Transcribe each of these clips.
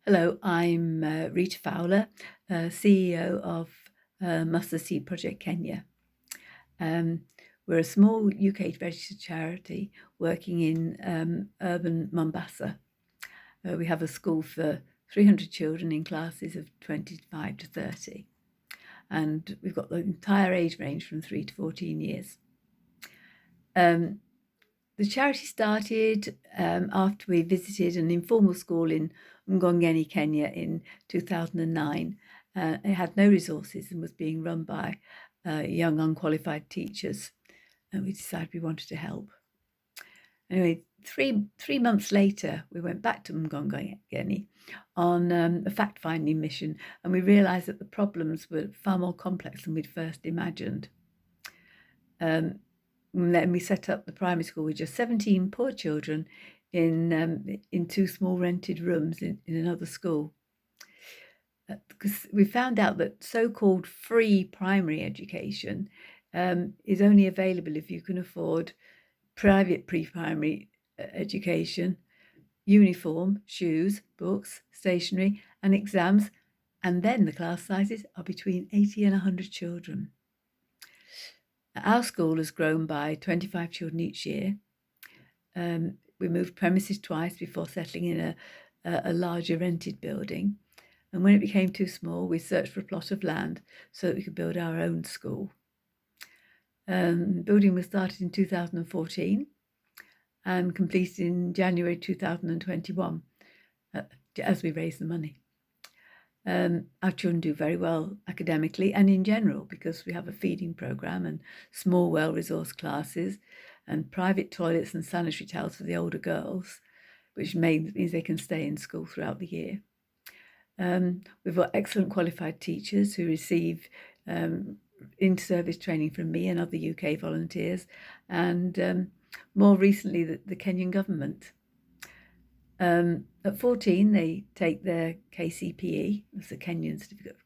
Hello, I'm Rita Fowler, CEO of Mustard Seed Project Kenya. Um, we're a small UK registered charity working in urban Mombasa. We have a school for 300 children in classes of 25 to 30, and we've got the entire age range from 3 to 14 years. The charity started after we visited an informal school in Mgongeni, Kenya in 2009. It had no resources and was being run by young unqualified teachers, and we decided we wanted to help. Anyway, three months later, we went back to Mgongeni on a fact-finding mission, and we realised that the problems were far more complex than we'd first imagined. And then we set up the primary school with just 17 poor children in two small rented rooms in another school. Because we found out that so-called free primary education is only available if you can afford private pre-primary education, uniform, shoes, books, stationery and exams, and then the class sizes are between 80 and 100 children. Our school has grown by 25 children each year. We moved premises twice before settling in a larger rented building. And when it became too small, we searched for a plot of land so that we could build our own school. Building was started in 2014 and completed in January 2021 as we raised the money. Our children do very well academically and in general because we have a feeding programme and small well-resourced classes and private toilets and sanitary towels for the older girls, which means they can stay in school throughout the year. We've got excellent qualified teachers who receive inter-service training from me and other UK volunteers, and more recently the Kenyan government. At 14, they take their KCPE, that's the Kenyan Certificate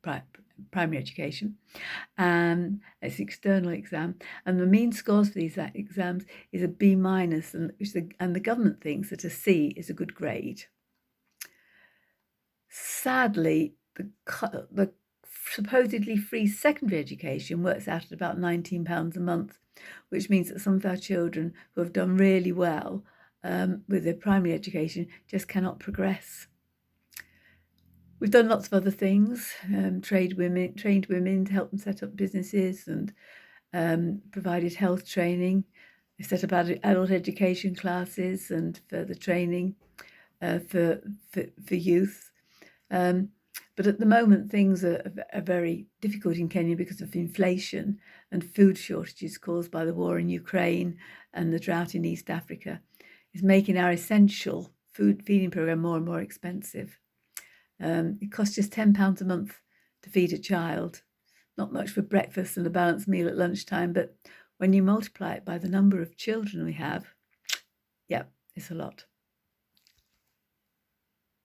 of Primary Education, and it's an external exam, and the mean scores for these exams is a B minus, and the government thinks that a C is a good grade. Sadly, the supposedly free secondary education works out at about £19 a month, which means that some of our children who have done really well with their primary education just cannot progress. We've done lots of other things, trained women to help them set up businesses and provided health training. We set up adult education classes and further training for youth. But at the moment, things are very difficult in Kenya because of inflation and food shortages caused by the war in Ukraine and the drought in East Africa. Is making our essential food feeding programme more and more expensive. It costs just £10 a month to feed a child. Not much for breakfast and a balanced meal at lunchtime, but when you multiply it by the number of children we have, yeah, it's a lot.